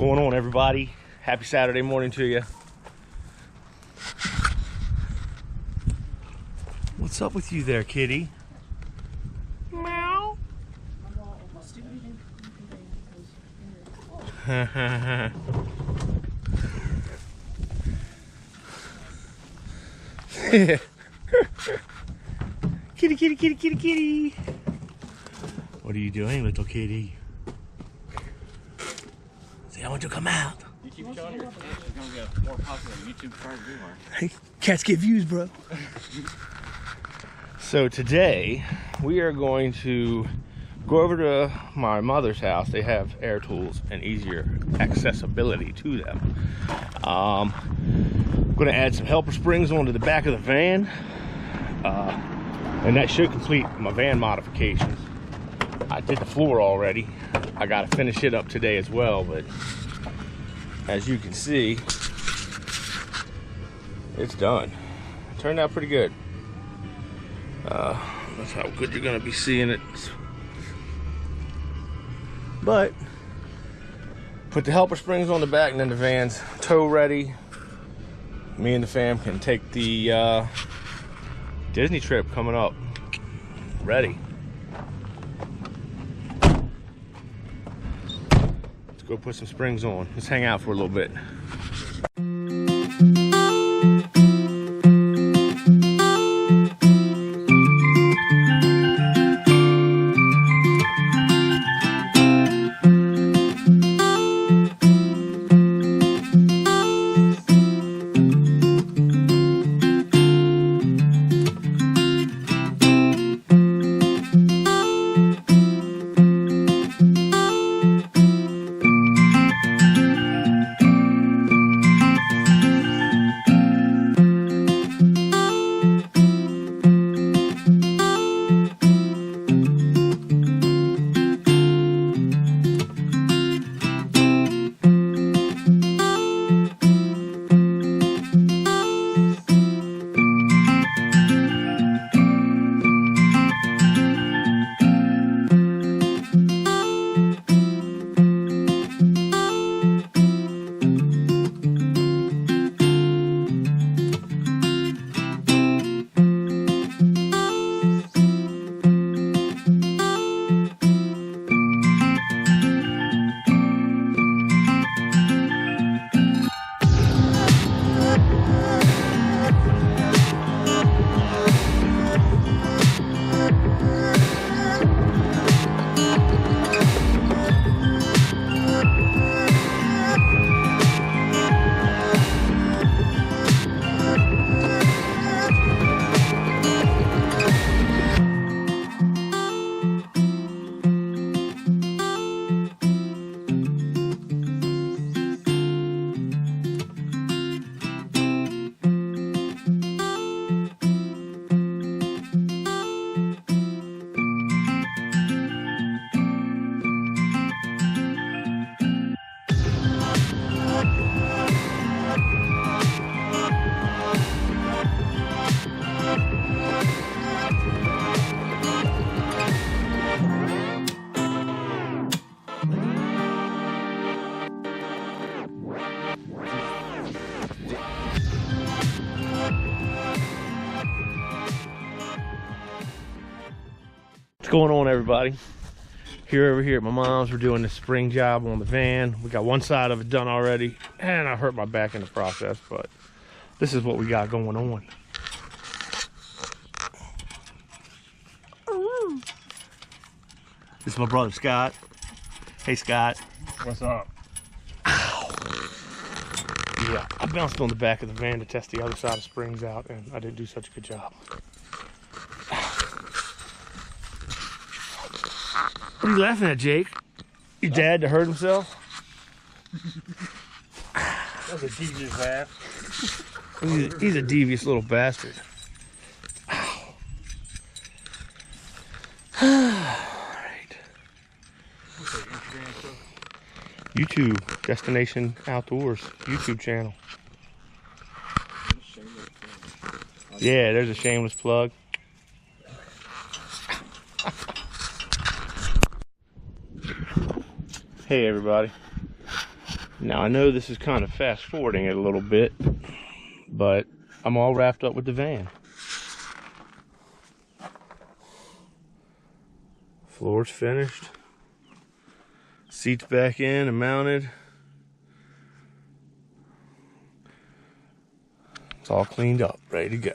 Going on, everybody? Happy Saturday morning to you. What's up with you there, kitty? Meow. Kitty, kitty, kitty, kitty, kitty. What are you doing, little kitty? See, I want you to come out. You keep showing your cats, you're gonna get more popular on YouTube card viewer. Hey, cats get views, bro. So today we are going to go over to my mother's house. They have air tools and easier accessibility to them. I'm gonna add some helper springs onto the back of the van, and that should complete my van modifications. I did the floor already. I gotta finish it up today as well, but as you can see, it's done. It turned out pretty good. That's how good you're gonna be seeing it. But put the helper springs on the back, and then the van's tow ready. Me and the fam can take the Disney trip coming up. Ready. Let's go put some springs on. Let's hang out for a little bit. What's going on, everybody? Over here at my mom's, we're doing the spring job on the van. We got one side of it done already, and I hurt my back in the process, but this is what we got going on. This is my brother Scott. Hey Scott. What's up? Ow. Yeah, I bounced on the back of the van to test the other side of springs out, and I didn't do such a good job. What are you laughing at, Jake? Your dad to hurt himself? That's a devious laugh. He's a devious little bastard. Alright. YouTube, Destination Outdoors, YouTube channel. Yeah, there's a shameless plug. Hey everybody. Now I know this is kind of fast forwarding it a little bit, but I'm all wrapped up with the van. Floor's finished. Seats back in and mounted. It's all cleaned up, ready to go.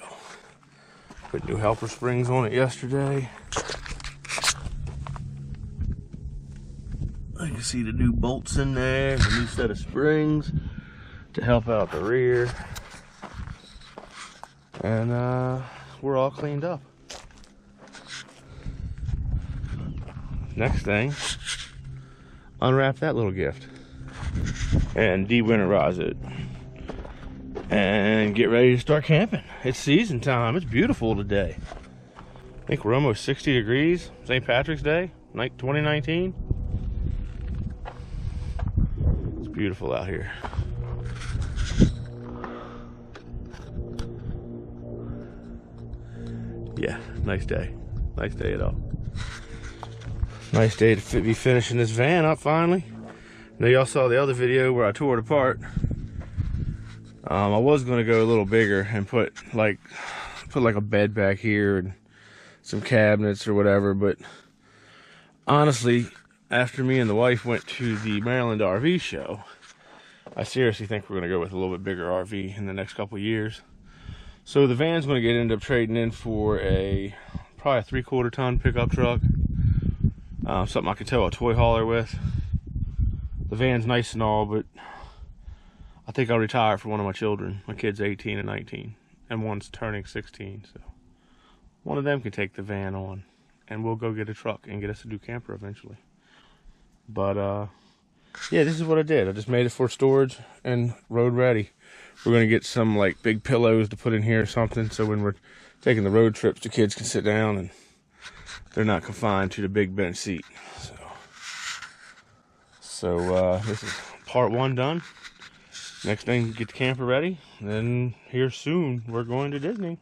Put new helper springs on it yesterday. You can see the new bolts in there, the new set of springs to help out the rear. And we're all cleaned up. Next thing, unwrap that little gift and de-winterize it and get ready to start camping. It's season time. It's beautiful today. I think we're almost 60 degrees. St. Patrick's Day, 2019. It's beautiful out here. Yeah, nice day. Nice day at all. Nice day to be finishing this van up finally. Now y'all saw the other video where I tore it apart. I was gonna go a little bigger and put like a bed back here and some cabinets or whatever, but honestly, after me and the wife went to the Maryland RV show, I seriously think we're gonna go with a little bit bigger RV in the next couple of years. So the van's gonna end up trading in for probably a 3/4 ton pickup truck. Something I could tow a toy hauler with. The van's nice and all, but I think I'll retire for one of my children. My kid's 18 and 19, and one's turning 16, so one of them can take the van on, and we'll go get a truck and get us a new camper eventually. But yeah, this is what I did. I just made it for storage and road ready. We're gonna get some like big pillows to put in here or something, so when we're taking the road trips, the kids can sit down and they're not confined to the big bench seat. So this is part 1 done. Next thing, get the camper ready. Then here soon, we're going to Disney.